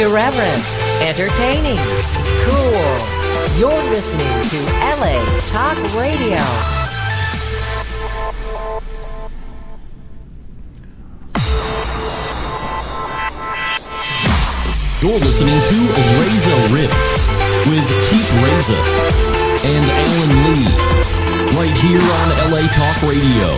Irreverent, entertaining, cool. You're listening to LA Talk Radio. You're listening to Reza Riffs with Keith Reza and Alan Lee, right here on LA Talk Radio.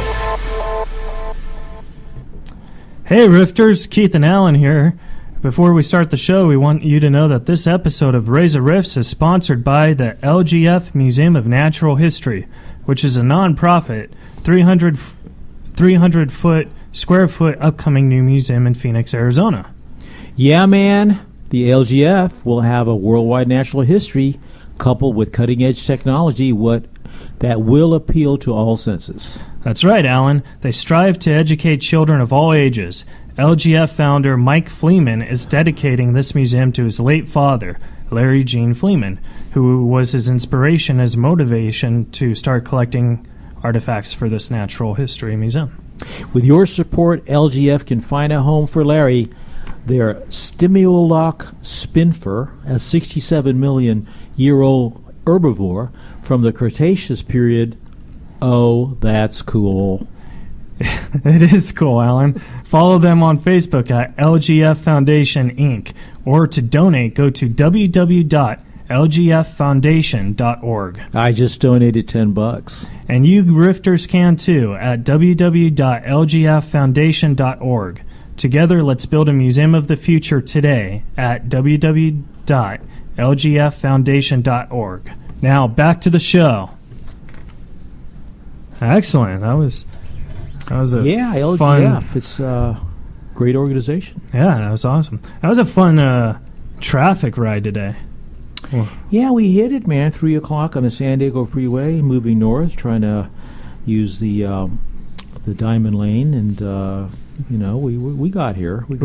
Hey Rifters, Keith and Alan here. Before we start the show, we want you to know that this episode of Reza Riffs is sponsored by the LGF Museum of Natural History, which is a non-profit 300 square foot upcoming new museum in Phoenix, Arizona. Yeah, man. The LGF will have a worldwide natural history coupled with cutting-edge technology that will appeal to all senses. That's right, Alan. They strive to educate children of all ages. LGF founder Mike Fleeman is dedicating this museum to his late father, Larry Gene Fleeman, who was his inspiration as motivation to start collecting artifacts for this natural history museum. With your support, LGF can find a home for Larry. Their Stimulok spinfer, a 67 million year old herbivore from the Cretaceous period. Oh, that's cool. It is cool, Alan. Follow them on Facebook at LGF Foundation Inc. Or to donate, go to www.lgffoundation.org. I just donated $10. And you Rifters can too at www.lgffoundation.org. Together, let's build a museum of the future today at www.lgffoundation.org. Now, back to the show. Excellent. That was a LGF. fun. It's a great organization. Yeah, that was awesome. That was a fun traffic ride today. Well, yeah, we hit it, man. 3 o'clock on the San Diego Freeway, moving north, trying to use the Diamond Lane, and we got here. We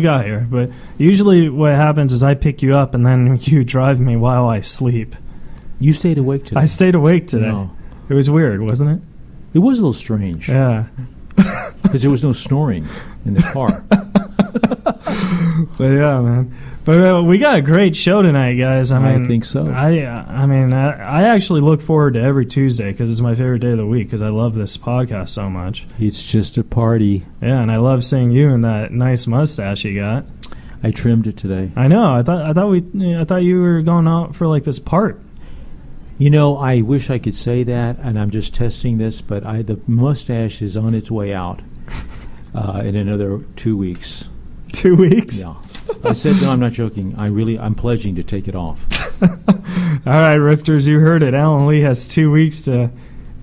got here. But usually, what happens is I pick you up, and then you drive me while I sleep. You stayed awake today. I stayed awake today. No. It was weird, wasn't it? It was a little strange. Yeah. Because there was no snoring in the car. But yeah, man. But we got a great show tonight, guys. I think so. I actually look forward to every Tuesday because it's my favorite day of the week because I love this podcast so much. It's just a party. Yeah, and I love seeing you and that nice mustache you got. I trimmed it today. I know. I thought you were going out for like this part. You know, I wish I could say that, and I'm just testing this, but the mustache is on its way out in another 2 weeks. 2 weeks? Yeah. I said, no, I'm not joking. I'm pledging to take it off. All right, Rifters, you heard it. Alan Lee has 2 weeks to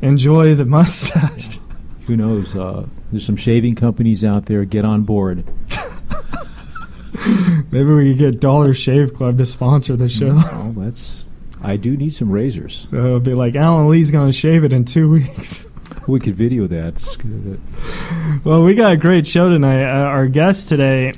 enjoy the mustache. Who knows? There's some shaving companies out there. Get on board. Maybe we could get Dollar Shave Club to sponsor the show. Oh, I do need some razors. It'll be like Alan Lee's going to shave it in 2 weeks. We could video that. Well, we got a great show tonight. Our guest today,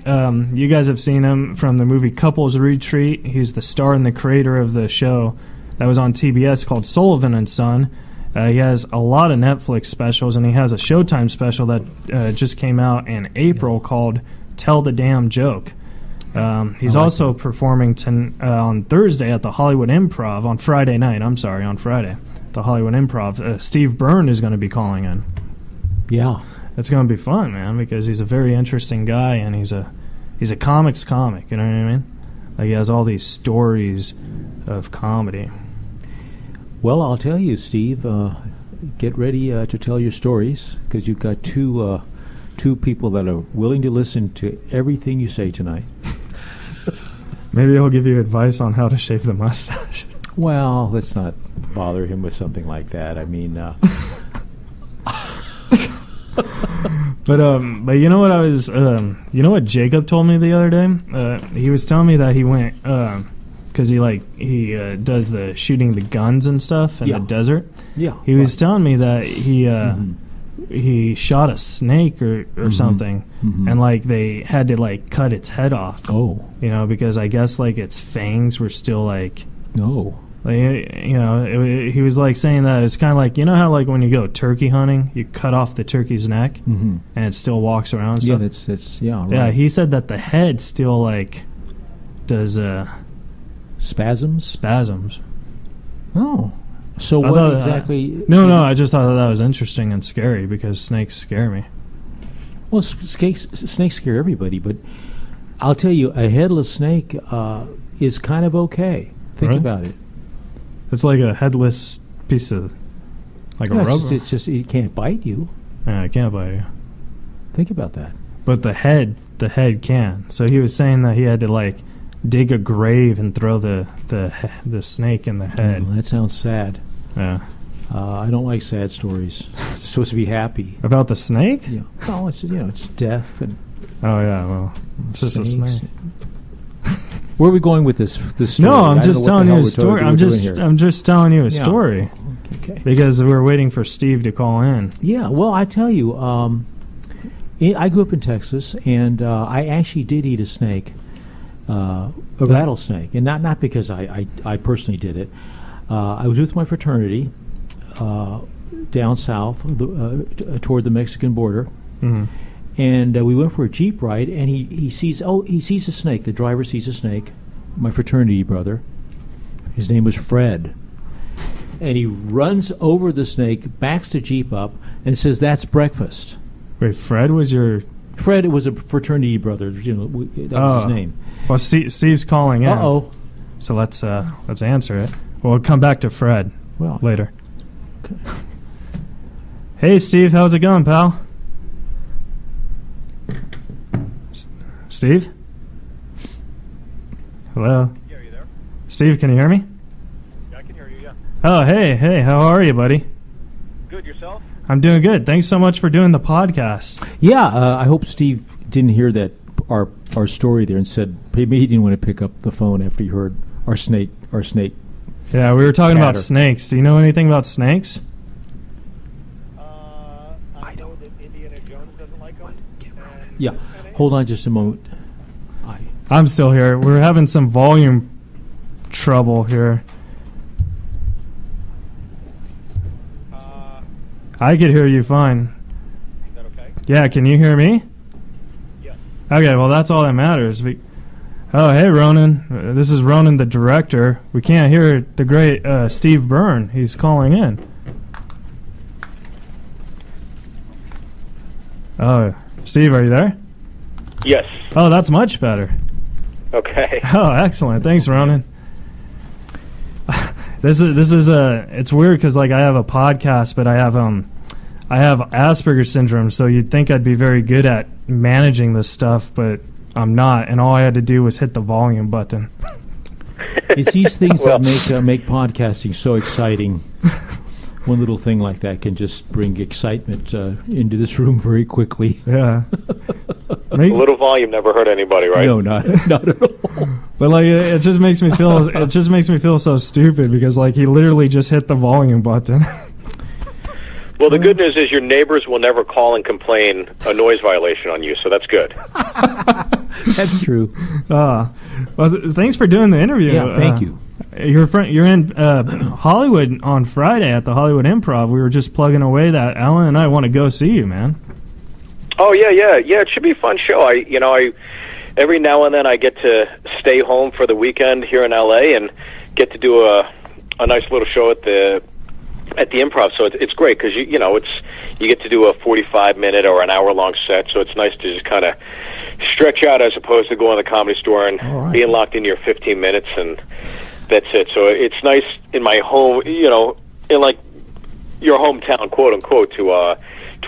you guys have seen him from the movie Couples Retreat. He's the star and the creator of the show that was on TBS called Sullivan and Son. He has a lot of Netflix specials, and he has a Showtime special that just came out in April called Tell the Damn Joke. He's also performing on Thursday at the Hollywood Improv on Friday. The Hollywood Improv. Steve Byrne is going to be calling in. Yeah. It's going to be fun, man, because he's a very interesting guy, and he's a comics comic, you know what I mean? Like, he has all these stories of comedy. Well, I'll tell you, Steve, get ready to tell your stories, because you've got two people that are willing to listen to everything you say tonight. Maybe he'll give you advice on how to shave the mustache. Well, let's not bother him with something like that. I mean, but you know what you know what Jacob told me the other day? He was telling me that he went because he does the shooting the guns and stuff in the desert. Yeah, he was telling me that he shot a snake or something, and they had to cut its head off. Oh, because I guess its fangs were still oh. He was saying that it's kind of how when you go turkey hunting, you cut off the turkey's neck and it still walks around. Yeah, that's right. Yeah, he said that the head still does spasms. Oh, so I what thought, exactly? No, I just thought that was interesting and scary because snakes scare me. Well, snakes scare everybody, but I'll tell you, a headless snake is kind of okay. Think Right? about it. It's like a headless piece of, like a Yeah, rubber. it's just it can't bite you. Yeah, I can't bite you. Think about that. But the head can. So he was saying that he had to like dig a grave and throw the snake in the head. That sounds sad. Yeah. I don't like sad stories. It's supposed to be happy. About the snake? Yeah. Well, it's death and Oh yeah. Well, it's just a snakes. snake. Where are we going with this story? No, I I'm don't just know what telling the you hell a story. we're doing here. I'm just telling you a Yeah. story Okay. because we're waiting for Steve to call in. Yeah, well, I tell you, I grew up in Texas, and I actually did eat a snake, a rattlesnake, and not because I personally did it. I was with my fraternity down south toward the Mexican border, Mm-hmm. and we went for a Jeep ride, and he sees a snake. The driver sees a snake, my fraternity brother. His name was Fred. And he runs over the snake, backs the Jeep up, and says, "That's breakfast." Wait, Fred was your? Fred was a fraternity brother. That was his name. Well, Steve's calling in. Uh-oh. So let's answer it. We'll come back to Fred Well, later. okay. Hey, Steve, how's it going, pal? Steve? Hello? Yeah, are you there? Steve, can you hear me? Yeah, I can hear you, yeah. Oh, hey, how are you, buddy? Good, yourself? I'm doing good. Thanks so much for doing the podcast. Yeah, I hope Steve didn't hear that our story there and said maybe he didn't want to pick up the phone after he heard our snake. Yeah, we were talking about Chatter. snakes. Do you know anything about snakes? I know that Indiana Jones doesn't like them. Yeah, hold on just a moment. I'm still here. We're having some volume trouble here. I could hear you fine. Is that okay? Yeah, can you hear me? Yeah. Okay, well, that's all that matters. Oh, hey, Ronan. This is Ronan, the director. We can't hear the great Steve Byrne. He's calling in. Oh, Steve, are you there? Yes. Oh, that's much better. Okay. Oh, excellent. Thanks, Ronan. This is it's weird because like I have a podcast, but I have Asperger's syndrome, so you'd think I'd be very good at managing this stuff, but I'm not, and all I had to do was hit the volume button. It's these things that make podcasting so exciting. One little thing like that can just bring excitement into this room very quickly. Yeah. A little volume never hurt anybody, right? No, not at all. But like it just makes me feel so stupid because like he literally just hit the volume button. Well, the good news is your neighbors will never call and complain a noise violation on you, so that's good. That's true. Well, thanks for doing the interview. Yeah, thank you. You're in Hollywood on Friday at the Hollywood Improv. We were just plugging away that Alan and I want to go see you, man. Oh, yeah. It should be a fun show. I every now and then I get to stay home for the weekend here in LA and get to do a nice little show at the Improv. So it's great because you get to do a 45-minute or an hour-long set. So it's nice to just kind of stretch out as opposed to going to the Comedy Store and being locked into your 15 minutes and that's it. So it's nice in my home, in like your hometown, quote unquote, to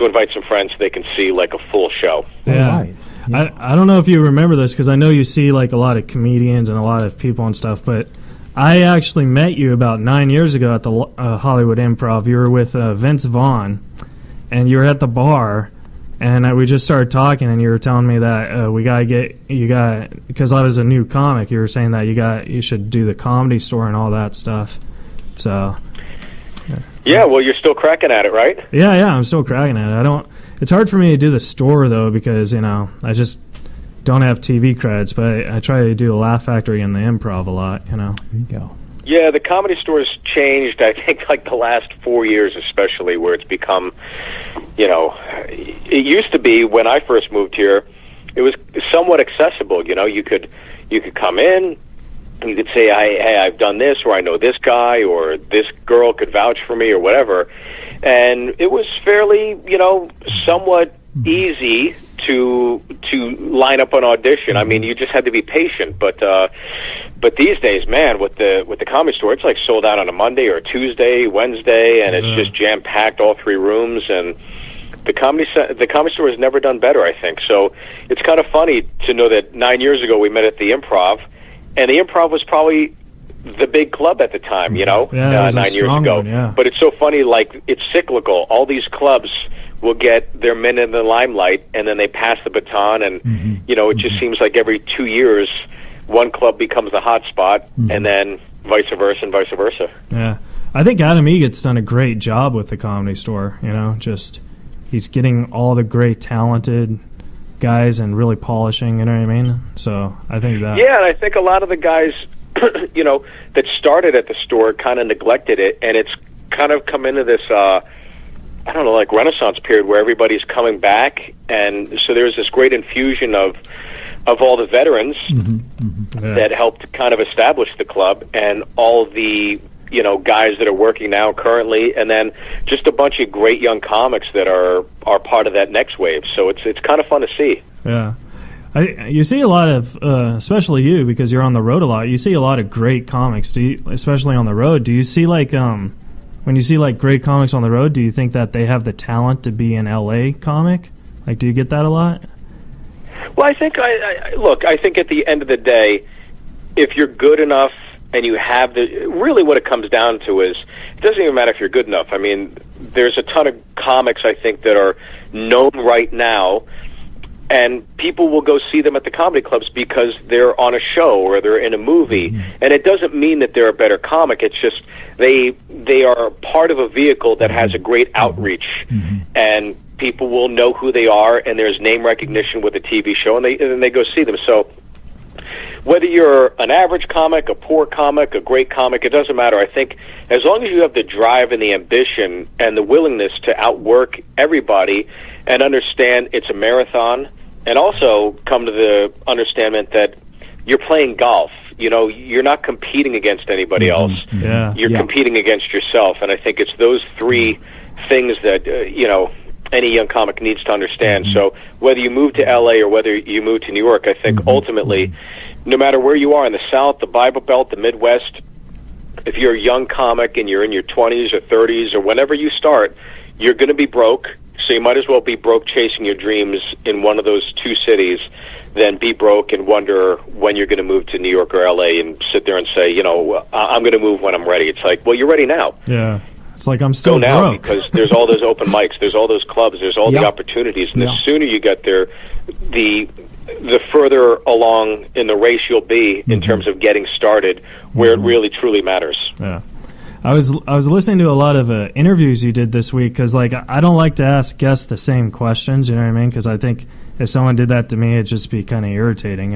invite some friends so they can see like a full show. Yeah. Right. Yeah. I don't know if you remember this because I know you see like a lot of comedians and a lot of people and stuff, but I actually met you about 9 years ago at the Hollywood Improv. You were with Vince Vaughn, and you were at the bar, and we just started talking, and you were telling me that because I was a new comic, you were saying that you should do the Comedy Store and all that stuff. So yeah, well, you're still cracking at it, right? yeah, I'm still cracking at it. It's hard for me to do the store though because I just don't have TV credits, but I try to do the Laugh Factory and the Improv a lot. There you go. Yeah, the Comedy Store's changed, I think, like the last 4 years especially, where it's become, it used to be when I first moved here, it was somewhat accessible. You could You could come in, you could say, hey, I've done this, or I know this guy, or this girl could vouch for me, or whatever. And it was fairly, somewhat easy to line up an audition. I mean, you just had to be patient. But these days, man, with the Comedy Store, it's like sold out on a Monday or a Tuesday, Wednesday, and it's just jam packed, all 3 rooms. And the Comedy Store has never done better, I think. So it's kind of funny to know that 9 years ago we met at the Improv, and the Improv was probably the big club at the time, 9 years ago. Yeah. But it's so funny, like, it's cyclical. All these clubs will get their minute in the limelight, and then they pass the baton, and, it just seems like every 2 years, one club becomes the hot spot, and then vice versa and vice versa. Yeah. I think Adam Eget's done a great job with the Comedy Store, just he's getting all the great talented guys and really polishing, you know what I mean? So I think that... Yeah, and I think a lot of the guys... that started at the store kind of neglected it, and it's kind of come into this, like Renaissance period where everybody's coming back, and so there's this great infusion of all the veterans that helped kind of establish the club, and all the guys that are working now currently, and then just a bunch of great young comics that are part of that next wave. So it's kind of fun to see. Yeah. You see a lot of, especially you, because you're on the road a lot, you see a lot of great comics, especially on the road. Do you see, when you see, great comics on the road, do you think that they have the talent to be an L.A. comic? Do you get that a lot? Well, I think, I think at the end of the day, if you're good enough and you have really what it comes down to is, it doesn't even matter if you're good enough. I mean, there's a ton of comics, I think, that are known right now, and people will go see them at the comedy clubs because they're on a show or they're in a movie. And it doesn't mean that they're a better comic. It's just they are part of a vehicle that has a great outreach, and people will know who they are, and there's name recognition with a TV show, and they go see them. So whether you're an average comic, a poor comic, a great comic, it doesn't matter. I think as long as you have the drive and the ambition and the willingness to outwork everybody and understand it's a marathon, and also come to the understanding that you're playing golf. You're not competing against anybody else. Yeah. You're competing against yourself, and I think it's those 3 things that, any young comic needs to understand. So whether you move to L.A. or whether you move to New York, I think ultimately, no matter where you are in the South, the Bible Belt, the Midwest, if you're a young comic and you're in your 20s or 30s or whenever you start, you're going to be broke. So you might as well be broke chasing your dreams in one of those 2 cities than be broke and wonder when you're going to move to New York or L.A. and sit there and say, I'm going to move when I'm ready. It's like, well, you're ready now. Yeah. It's like I'm still Go now broke. because there's all those open mics, there's all those clubs, there's all the opportunities, and the sooner you get there, the further along in the race you'll be in terms of getting started, where it really truly matters. Yeah. I was listening to a lot of interviews you did this week because I don't like to ask guests the same questions, you know what I mean? Because I think if someone did that to me, it'd just be kind of irritating,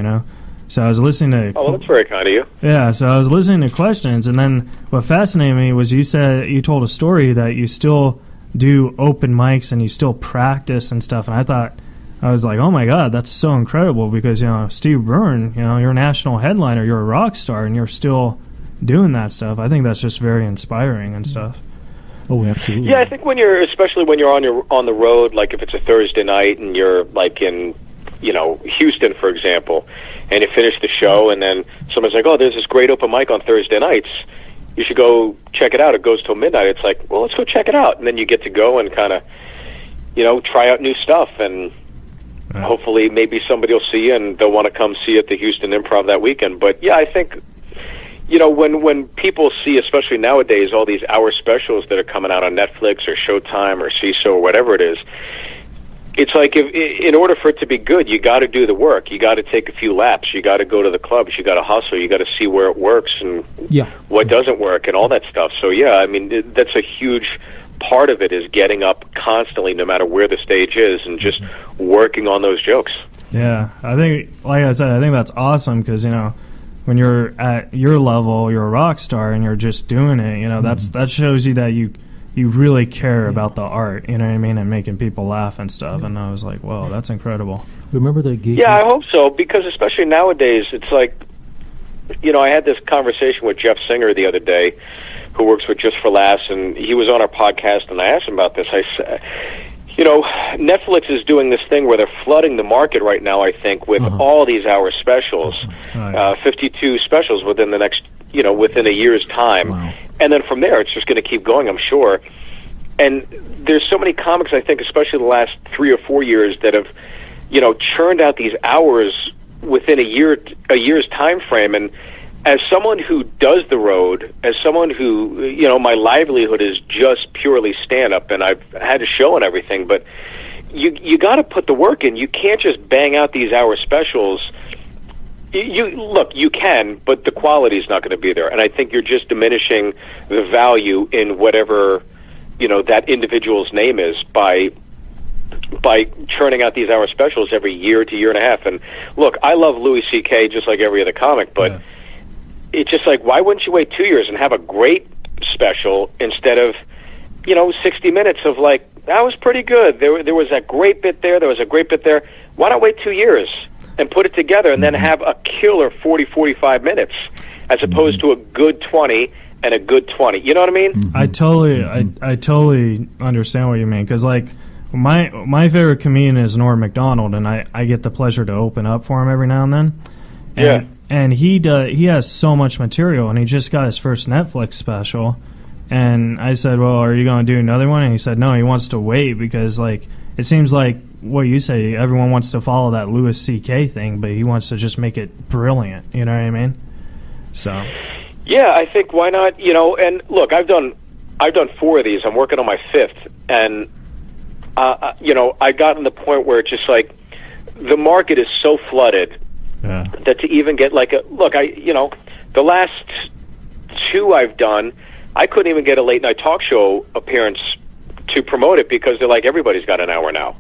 So I was listening to... Oh, well, that's very kind of you. Yeah, so I was listening to questions, and then what fascinated me was you told a story that you still do open mics and you still practice and stuff, and I was like, oh my God, that's so incredible because, Steve Byrne, you're a national headliner, you're a rock star, and you're still doing that stuff. I think that's just very inspiring and stuff. Oh, absolutely. Yeah, I think especially when you're on the road, like if it's a Thursday night and you're like in, Houston, for example, and you finish the show and then someone's like, oh, there's this great open mic on Thursday nights. You should go check it out. It goes till midnight. It's like, well, let's go check it out. And then you get to go and kind of, try out new stuff. And hopefully maybe somebody will see you and they'll want to come see you at the Houston Improv that weekend. But, yeah, I think, when people see, especially nowadays, all these hour specials that are coming out on Netflix or Showtime or CISO or whatever it is, it's like in order for it to be good, you got to do the work. You got to take a few laps. You got to go to the clubs. You got to hustle. You got to see where it works and what doesn't work and all that stuff. So yeah, I mean that's a huge part of it is getting up constantly, no matter where the stage is, and just working on those jokes. Yeah, I think, like I said, I think that's awesome because when you're at your level, you're a rock star and you're just doing it. That shows you that you you really care about the art, you know what I mean, and making people laugh and stuff. And I was like, whoa, that's incredible. Remember the gig? Yeah, I hope so, because especially nowadays, it's like, I had this conversation with Jeff Singer the other day, who works with Just for Laughs, and he was on our podcast, and I asked him about this. I said, Netflix is doing this thing where they're flooding the market right now, I think, with all these hour specials, 52 specials within the next, within a year's time. Wow. And then from there, it's just going to keep going, I'm sure. And there's so many comics, I think, especially the last 3 or 4 years, that have, churned out these hours within a year's time frame. And as someone who does the road, as someone who, my livelihood is just purely stand-up, and I've had a show and everything, but you got to put the work in. You can't just bang out these hour specials. You can, but the quality is not going to be there. And I think you're just diminishing the value in whatever, that individual's name is by churning out these hour specials every year to year and a half. And look, I love Louis C.K. just like every other comic, but it's just like, why wouldn't you wait 2 years and have a great special instead of, 60 minutes of like, that was pretty good. There was that great bit there. There was a great bit there. Why not wait 2 years and put it together and then have a killer 40, 45 minutes as opposed to a good 20 and a good 20. You know what I mean? I totally understand what you mean, because like my favorite comedian is Norm Macdonald, and I get the pleasure to open up for him every now and then. And he has so much material, and he just got his first Netflix special. And I said, well, are you going to do another one? And he said, no, he wants to wait, because like it seems like what you say, everyone wants to follow that Louis C.K. thing, but he wants to just make it brilliant. You know what I mean? So. Yeah, I think why not? And look, I've done 4 of these. I'm working on my 5th, and I got to the point where it's just like the market is so flooded that to even get like the last 2 I've done, I couldn't even get a late night talk show appearance to promote it, because they're like, everybody's got an hour now.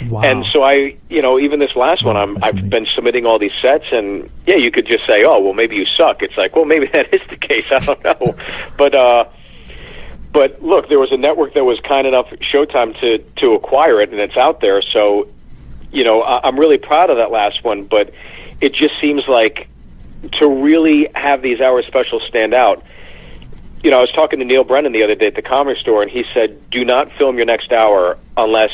Wow. And so I, even this last one, I've been submitting all these sets, and yeah, you could just say, oh, well, maybe you suck. It's like, well, maybe that is the case. I don't know. But look, there was a network that was kind enough, Showtime, to acquire it, and it's out there. So, I'm really proud of that last one, but it just seems like to really have these hour specials stand out. I was talking to Neil Brennan the other day at the Comedy Store, and he said, do not film your next hour unless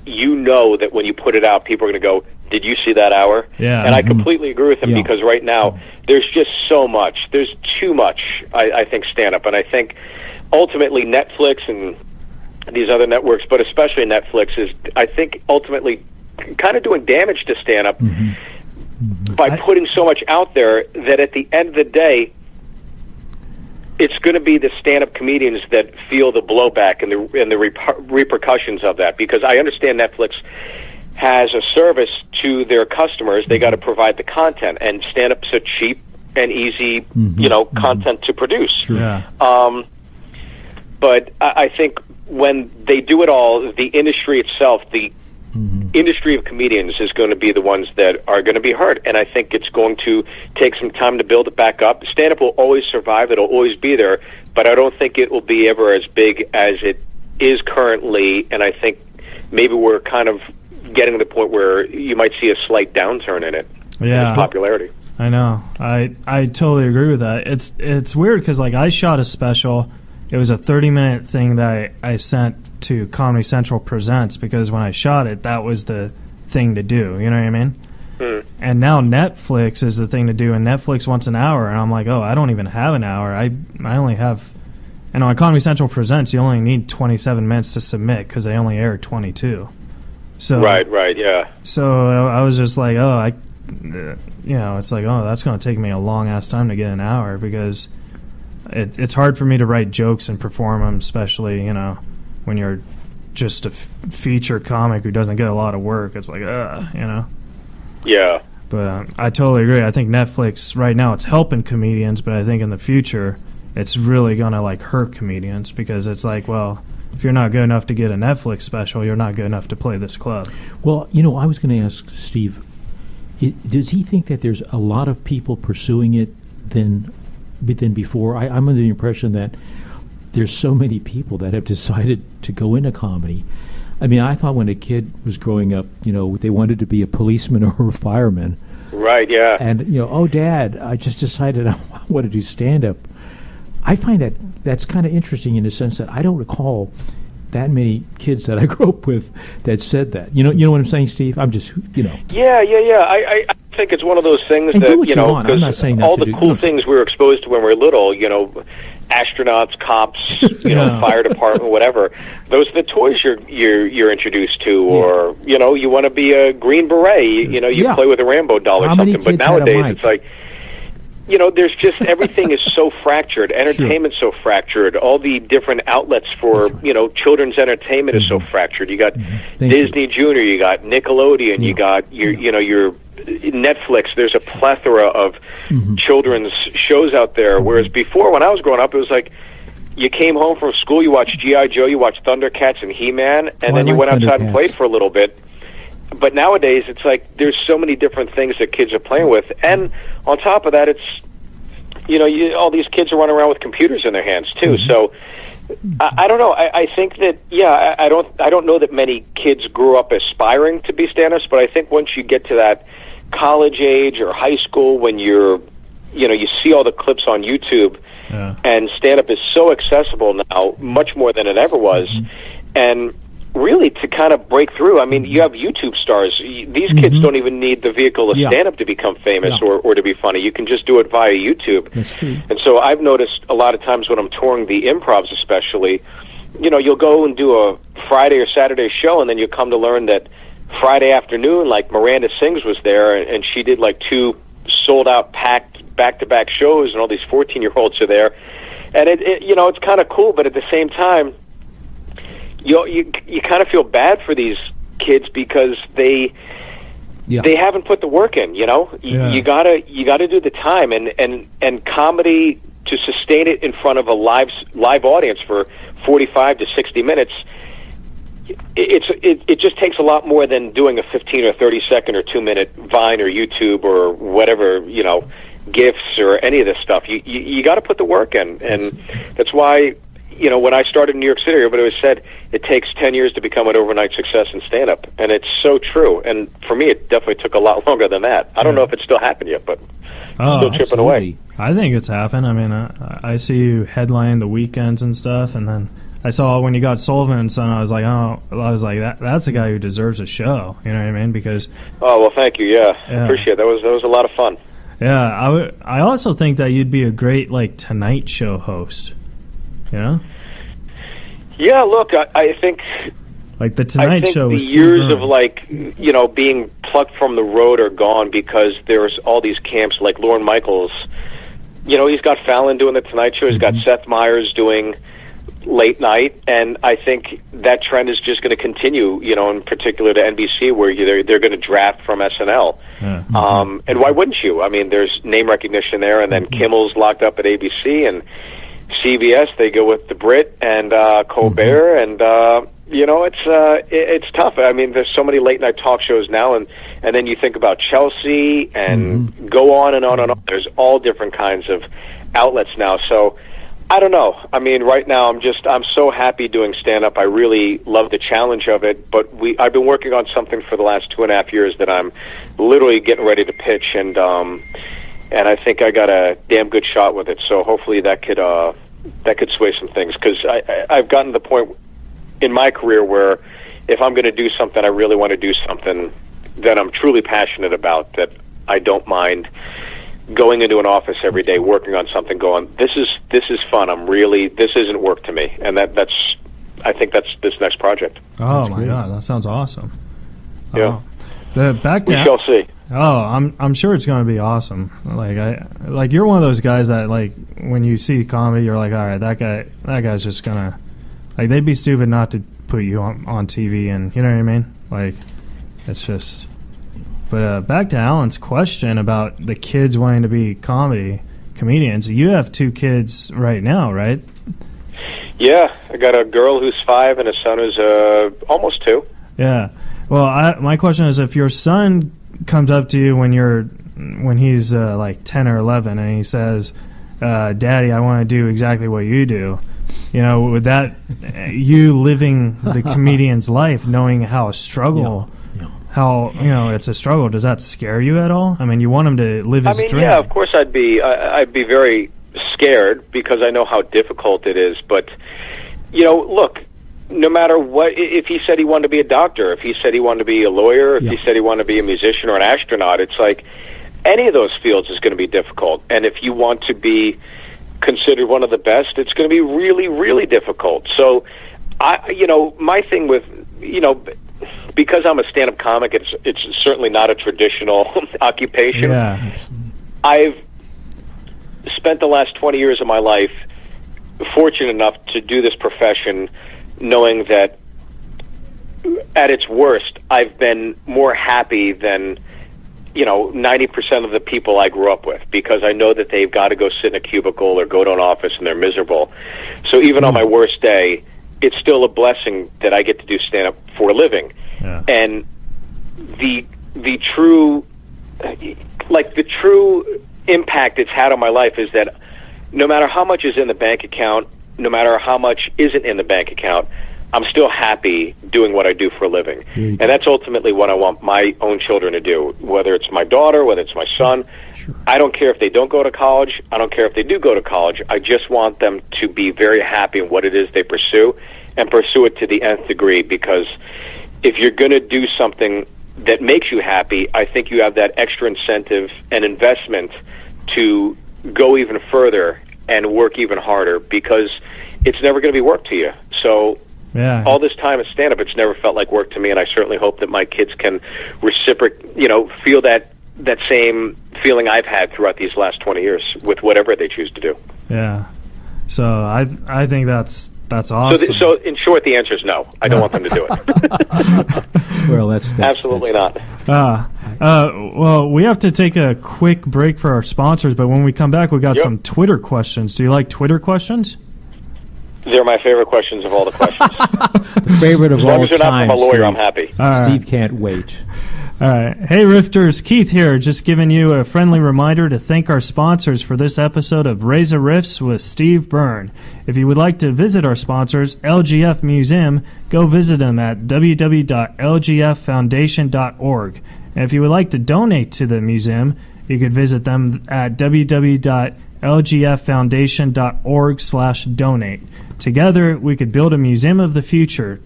you know that when you put it out, people are going to go, did you see that hour? Yeah. And I completely agree with him, because right now there's just so much. There's too much, I think, stand-up. And I think ultimately Netflix and these other networks, but especially Netflix, is, I think, ultimately kind of doing damage to stand-up by putting so much out there that at the end of the day, it's going to be the stand-up comedians that feel the blowback and the repercussions of that. Because I understand Netflix has a service to their customers; they got to provide the content, and stand-up's a cheap and easy, content to produce. Sure. Yeah. But I think when they do it all, the industry itself, the industry of comedians, is going to be the ones that are going to be hurt. And I think it's going to take some time to build it back up. Stand-up will always survive. It'll always be there. But I don't think it will be ever as big as it is currently. And I think maybe we're kind of getting to the point where you might see a slight downturn in it. Yeah. In popularity. I know. I totally agree with that. It's weird because like I shot a special. It was a 30-minute thing that I sent to Comedy Central Presents, because when I shot it, that was the thing to do. You know what I mean? And now Netflix is the thing to do, and Netflix wants an hour, and I'm like, oh, I don't even have an hour. I only have, and on Comedy Central Presents, you only need 27 minutes to submit because they only air 22. So Right, yeah. So I was just like, oh, it's like, oh, that's going to take me a long ass time to get an hour, because it's hard for me to write jokes and perform them, especially, when you're just a feature comic who doesn't get a lot of work. It's like, Yeah. But I totally agree. I think Netflix, right now, it's helping comedians, but I think in the future, it's really going to, like, hurt comedians, because it's like, well, if you're not good enough to get a Netflix special, you're not good enough to play this club. Well, I was going to ask Steve, does he think that there's a lot of people pursuing it than before? I'm under the impression that there's so many people that have decided to go into comedy. I mean, I thought when a kid was growing up, they wanted to be a policeman or a fireman. Right, yeah. And, oh, Dad, I just decided I want to do stand-up. I find that's kind of interesting in the sense that I don't recall that many kids that I grew up with that said that. You know what I'm saying, Steve? I'm just, Yeah. I think it's one of those things and that, do what you want. I'm not saying that all the cool things we were exposed to when we were little, astronauts, cops, fire department, whatever. Those are the toys you're introduced to, or you want to be a Green Beret. You play with a Rambo doll or something. But nowadays, it's like, there's just everything is so fractured. Entertainment's so fractured. All the different outlets for children's entertainment is so fractured. You got Disney Junior, you got Nickelodeon, you got your Netflix. There's a plethora of children's shows out there. Whereas before, when I was growing up, it was like you came home from school, you watched G.I. Joe, you watched Thundercats and He-Man, and then you went outside and played for a little bit. But nowadays, it's like there's so many different things that kids are playing with, and on top of that, it's all these kids are running around with computers in their hands too. So I don't know. I think that I don't know that many kids grew up aspiring to be stand-ups, but I think once you get to that college age or high school, when you see all the clips on YouTube, and stand-up is so accessible now, much more than it ever was, and really to kind of break through. I mean, you have YouTube stars. These kids don't even need the vehicle of stand-up to become famous or to be funny. You can just do it via YouTube. That's true. And so I've noticed a lot of times when I'm touring the improvs especially, you'll go and do a Friday or Saturday show, and then you come to learn that Friday afternoon, like Miranda Sings was there, and she did like 2 sold-out packed back-to-back shows, and all these 14-year-olds are there. And it's kind of cool, but at the same time, you kind of feel bad for these kids because they haven't put the work in. You gotta do the time, and comedy, to sustain it in front of a live audience for 45 to 60 minutes. It just takes a lot more than doing a 15 or 30 second or 2 minute Vine or YouTube or whatever, GIFs or any of this stuff. You got to put the work in, and that's why. When I started in New York City, everybody always said it takes 10 years to become an overnight success in stand-up, and it's so true. And for me, it definitely took a lot longer than that. I don't know if it's still happened yet, but still chipping away. I think it's happened. I mean, I see you headline the weekends and stuff, and then I saw when you got Sullivan and Son, I was like, that's a guy who deserves a show. You know what I mean? Because well, thank you. Yeah. I appreciate it. That was a lot of fun. Yeah, I also think that you'd be a great Tonight Show host. Yeah. Yeah. Look, I think the Tonight Show. The years of being plucked from the road are gone because there's all these camps like Lorne Michaels. He's got Fallon doing the Tonight Show. He's got Seth Meyers doing late night, and I think that trend is just going to continue. In particular to NBC, where they're going to draft from SNL. And why wouldn't you? I mean, there's name recognition there, and then Kimmel's locked up at ABC and. CBS, they go with the Brit and Colbert, and it's tough. I mean, there's so many late night talk shows now, and then you think about Chelsea and go on and on and on. There's all different kinds of outlets now. So I don't know. I mean, right now I'm so happy doing stand up. I really love the challenge of it. But I've been working on something for the last 2.5 years that I'm literally getting ready to pitch, and I think I got a damn good shot with it. So hopefully that could sway some things, because I've gotten to the point in my career where if I'm going to do something, I really want to do something that I'm truly passionate about, that I don't mind going into an office every day, working on something, going, this is fun. This isn't work to me. And I think that's this next project. Oh, my God. That sounds awesome. Yeah. Back to we shall see. Oh, I'm sure it's going to be awesome. You're one of those guys that when you see comedy, you're like, all right, that guy's just gonna they'd be stupid not to put you on TV, and you know what I mean? It's just. But back to Alan's question about the kids wanting to be comedians. You have 2 kids right now, right? Yeah, I got a girl who's 5 and a son who's almost 2. Yeah. Well, my question is, if your son comes up to you when he's 10 or 11 and he says, Daddy, I want to do exactly what you do With that, you living the comedian's life, knowing how a struggle, how it's a struggle. Does that scare you at all? I mean, you want him to live his dream. Yeah, of course I'd be very scared because I know how difficult it is. But look, no matter what, if he said he wanted to be a doctor, if he said he wanted to be a lawyer, if he said he wanted to be a musician or an astronaut, it's like any of those fields is going to be difficult. And if you want to be considered one of the best, it's going to be really, really difficult. So, my thing with, because I'm a stand-up comic, it's certainly not a traditional occupation. Yeah. I've spent the last 20 years of my life fortunate enough to do this profession, knowing that at its worst, I've been more happy than 90% of the people I grew up with, because I know that they've got to go sit in a cubicle or go to an office and they're miserable. So even on my worst day, it's still a blessing that I get to do stand-up for a living. Yeah. And the true impact it's had on my life is that no matter how much is in the bank account, no matter how much isn't in the bank account, I'm still happy doing what I do for a living. And that's ultimately what I want my own children to do, whether it's my daughter, whether it's my son. Sure. I don't care if they don't go to college. I don't care if they do go to college. I just want them to be very happy in what it is they pursue and pursue it to the nth degree, because if you're going to do something that makes you happy, I think you have that extra incentive and investment to go even further and work even harder, because it's never going to be work to you. So all this time at stand-up, it's never felt like work to me, and I certainly hope that my kids can feel that same feeling I've had throughout these last 20 years with whatever they choose to do. Yeah. So I think that's awesome. So in short, the answer is no. I don't want them to do it. Well, that's absolutely not. Well, we have to take a quick break for our sponsors, but when we come back, we got some Twitter questions. Do you like Twitter questions? They're my favorite questions of all the questions. The favorite of all time. As long as they're not from a lawyer, I'm happy. Steve can't wait. All right. Hey, Rifters, Keith here, just giving you a friendly reminder to thank our sponsors for this episode of Reza Riffs with Steve Byrne. If you would like to visit our sponsors, LGF Museum, go visit them at www.lgffoundation.org. And if you would like to donate to the museum, you could visit them at www.lgffoundation.org/donate. Together, we could build a museum of the future.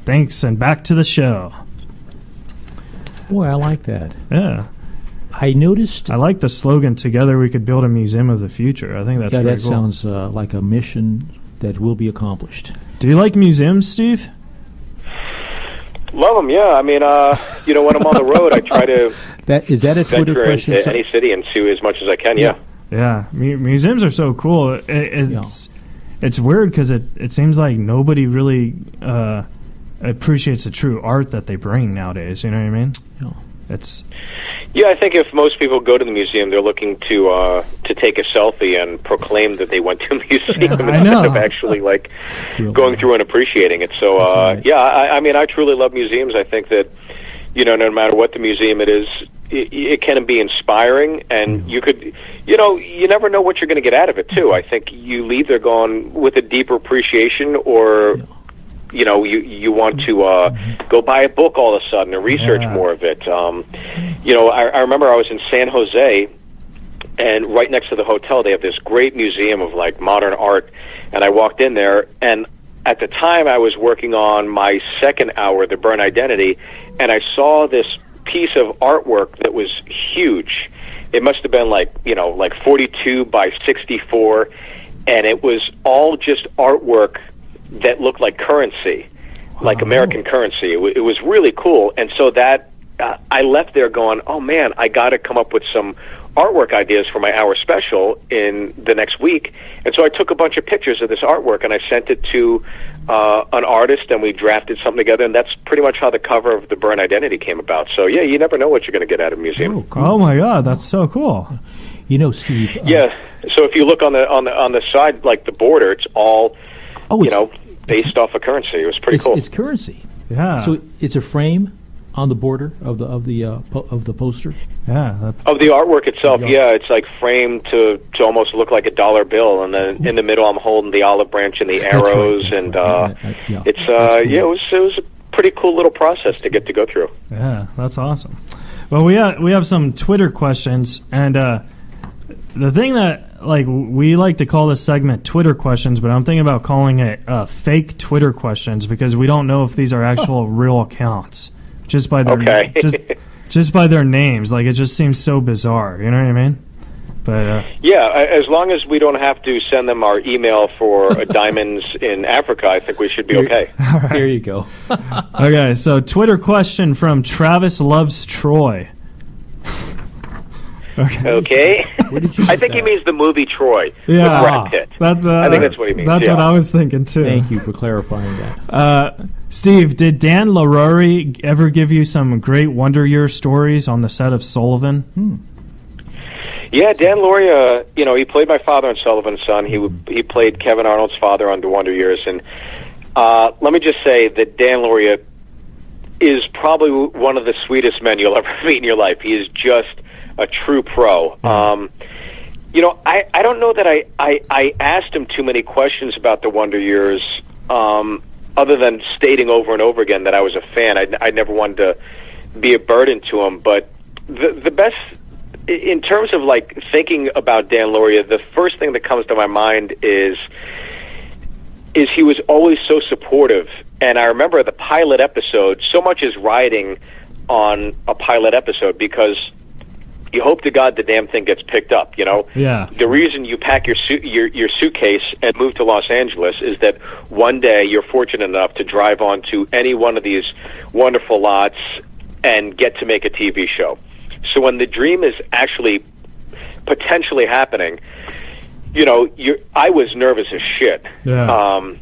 Thanks, and back to the show. Boy, I like that. Yeah. I noticed... I like the slogan, together we could build a museum of the future. I think that's pretty that cool. Sounds like a mission that will be accomplished. Do you like museums, Steve? Love them, yeah. I mean, when I'm on the road, I try to is that a Twitter venture question? into any city and see as much as I can, yeah. Yeah, museums are so cool. It's weird because it seems like nobody really appreciates the true art that they bring nowadays. You know what I mean? Yeah, I think if most people go to the museum, they're looking to take a selfie and proclaim that they went to a museum instead of actually going through and appreciating it. So I mean, I truly love museums. I think that no matter what the museum it is, it can be inspiring, and you could, you never know what you're going to get out of it too. I think you leave there going with a deeper appreciation, or you want to go buy a book all of a sudden and research more of it. I remember I was in San Jose, and right next to the hotel they have this great museum of modern art, and I walked in there, and at the time I was working on my second hour, The Byrne Identity, and I saw this piece of artwork that was huge. It must have been 42 by 64, and it was all just artwork that looked like currency, like American currency. It was really cool. And so that I left there going, oh man, I got to come up with some artwork ideas for my hour special in the next week. And so I took a bunch of pictures of this artwork and I sent it to an artist, and we drafted something together, and that's pretty much how the cover of The Byrne Identity came about. So yeah, you never know what you're going to get out of a museum. Oh, cool. Oh my God, that's so cool. Steve. Yeah. So if you look on the side, the border, it's all based off of currency. It was pretty cool. It's currency. Yeah. So it's a frame. on the border of the poster? Yeah. Of the artwork itself, yeah, it's like framed to almost look like a dollar bill, and then in the middle, I'm holding the olive branch and the arrows, That's right. it's cool. yeah, it was a pretty cool little process to get to go through. Yeah, that's awesome. Well, we have some Twitter questions, and the thing that we like to call this segment Twitter questions, but I'm thinking about calling it fake Twitter questions because we don't know if these are actual real accounts just by their just by their names. Like, it just seems so bizarre. You know what I mean? But yeah, as long as we don't have to send them our email for diamonds in Africa, I think we should be okay. Right. There you go. Okay, so Twitter question from Travis Loves Troy. Okay. I think he means the movie Troy with Brad Pitt. I think that's what he means. That's what I was thinking too. Thank you for clarifying that. Steve, did Dan Larori ever give you some great Wonder Years stories on the set of Sullivan? Yeah, Dan Lauria, he played my father in Sullivan's Son. He played Kevin Arnold's father on The Wonder Years. And let me just say that Dan Lauria is probably one of the sweetest men you'll ever meet in your life. He is just a true pro. I don't know that I asked him too many questions about The Wonder Years, other than stating over and over again that I was a fan. I never wanted to be a burden to him. But the best... in terms of thinking about Dan Lauria, the first thing that comes to my mind is he was always so supportive. And I remember the pilot episode, so much is riding on a pilot episode because you hope to God the damn thing gets picked up, Yeah. The reason you pack your suitcase and move to Los Angeles is that one day you're fortunate enough to drive onto any one of these wonderful lots and get to make a TV show. So when the dream is actually potentially happening, I was nervous as shit. Yeah.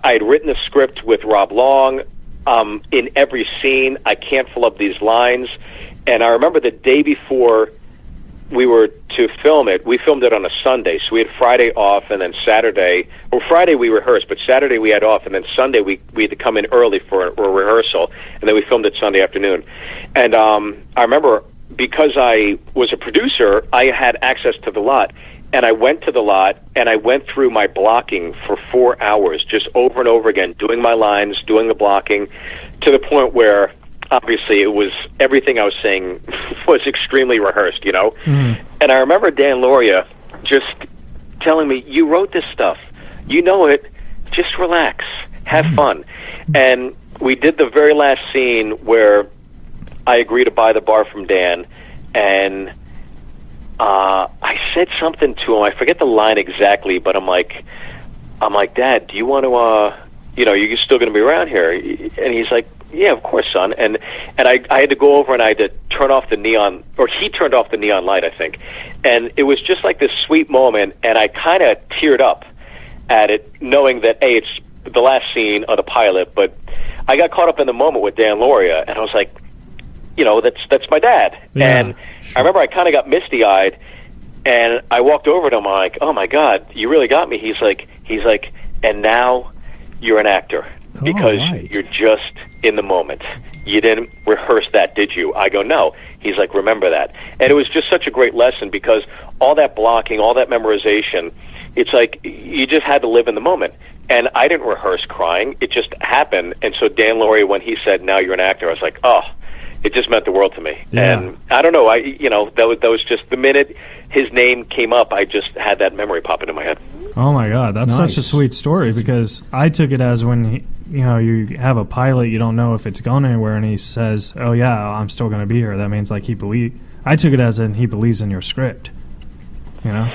I'd written a script with Rob Long. In every scene, I can't fill up these lines. And I remember the day before we were to film it, we filmed it on a Sunday. So we had Friday off, and then Saturday, Friday we rehearsed, but Saturday we had off, and then Sunday we had to come in early for a rehearsal, and then we filmed it Sunday afternoon. And I remember, because I was a producer, I had access to the lot, and I went to the lot, and I went through my blocking for 4 hours, just over and over again, doing my lines, doing the blocking, to the point where obviously it was everything I was saying was extremely rehearsed, And I remember Dan Lauria just telling me, "You wrote this stuff. You know it. Just relax. Have fun." And we did the very last scene where I agreed to buy the bar from Dan, and I said something to him. I forget the line exactly, but I'm like, "Dad, do you want to, you're still going to be around here?" And he's like, "Yeah, of course, son." And I had to go over and I had to turn off the neon, or he turned off the neon light, I think. And it was just like this sweet moment, and I kind of teared up at it, knowing that, hey, it's the last scene of the pilot, but I got caught up in the moment with Dan Lauria, and I was like, that's my dad. Yeah, and sure. I remember I kind of got misty-eyed, and I walked over to him, I'm like, "Oh my God, you really got me." He's like, "And now you're an actor because you're just in the moment. You didn't rehearse that, did you?" I go, "No." He's like, "Remember that." And it was just such a great lesson because all that blocking, all that memorization, it's like you just had to live in the moment. And I didn't rehearse crying. It just happened. And so Dan Lauria, when he said, "Now you're an actor," I was like, oh, it just meant the world to me. Yeah. And I don't know, that was just the minute his name came up, I just had that memory pop into my head. Oh my God, that's Nice. such a sweet story because I took it as when you have a pilot, you don't know if it's going anywhere, and he says, "Oh yeah, I'm still going to be here." That means I took it as in he believes in your script. Yeah.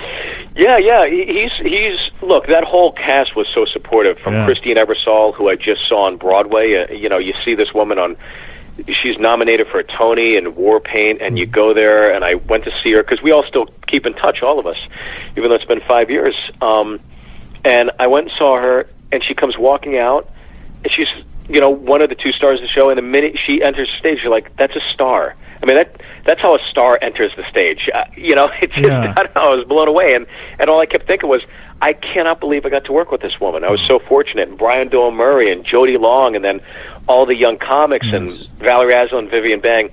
He's look. That whole cast was so supportive. From Christine Ebersol, who I just saw on Broadway. You see this woman on. She's nominated for a Tony and War Paint, and you go there, and I went to see her, because we all still keep in touch, all of us, even though it's been 5 years. And I went and saw her, and she comes walking out, and she's, one of the two stars of the show, and the minute she enters the stage, you're like, that's a star. I mean, that's how a star enters the stage. It's just, I don't know, I was blown away, and all I kept thinking was, I cannot believe I got to work with this woman. I was so fortunate. And Brian Doyle Murray and Jody Long, and then all the young comics, and Valerie Aslo and Vivian Bang.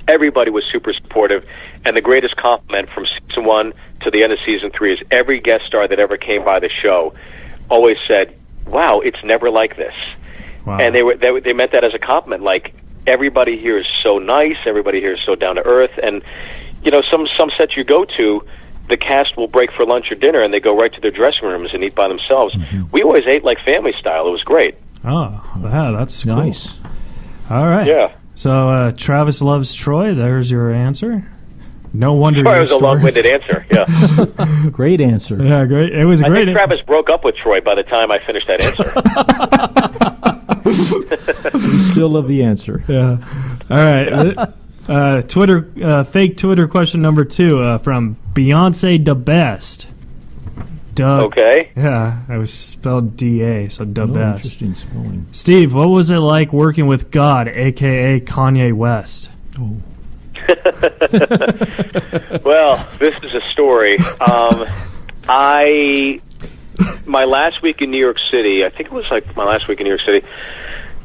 Everybody was super supportive. And the greatest compliment from season 1 to the end of season 3 is every guest star that ever came by the show always said, wow, it's never like this. Wow. And they meant that as a compliment. Like, everybody here is so nice. Everybody here is so down to earth. And, some sets you go to, the cast will break for lunch or dinner, and they go right to their dressing rooms and eat by themselves. Mm-hmm. We always ate like family style. It was great. Oh, wow, that's nice. Cool. All right. Yeah. So Travis loves Troy. There's your answer. No wonder. Troy was a long-winded answer. Yeah. Great answer. Yeah, great. It was a great. I think Travis broke up with Troy by the time I finished that answer. We still love the answer. Yeah. All right. Twitter fake Twitter question number 2 from Beyonce the Best. Doug. Okay. Yeah, it was spelled D-A, so the best. Interesting spelling. Steve, what was it like working with God, a.k.a. Kanye West? Oh. Well, this is a story. My last week in New York City, I think it was like my last week in New York City,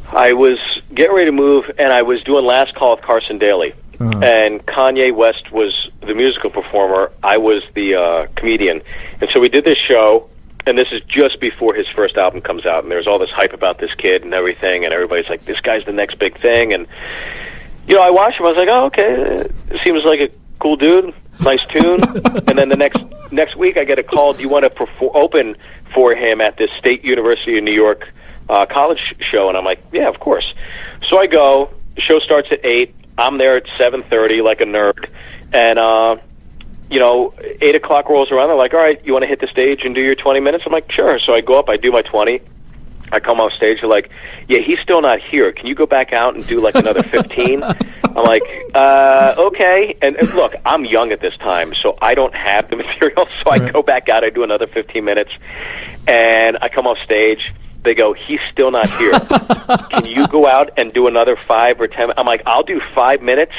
I was getting ready to move, and I was doing Last Call with Carson Daly. Uh-huh. And Kanye West was the musical performer. I was the comedian. And so we did this show, and this is just before his first album comes out, and there's all this hype about this kid and everything, and everybody's like, this guy's the next big thing. And, I watched him. I was like, oh, okay, seems like a cool dude, nice tune. And then the next week I get a call, do you want to open for him at this State University of New York college show? And I'm like, yeah, of course. So I go. The show starts at 8. I'm there at 7:30 like a nerd. And, 8 o'clock rolls around. They're like, all right, you want to hit the stage and do your 20 minutes? I'm like, sure. So I go up, I do my 20. I come off stage, they're like, yeah, he's still not here. Can you go back out and do like another 15? I'm like, okay. And look, I'm young at this time, so I don't have the material. So I go back out, I do another 15 minutes, and I come off stage. They go, he's still not here. Can you go out and do another 5 or 10? I'm like, I'll do 5 minutes.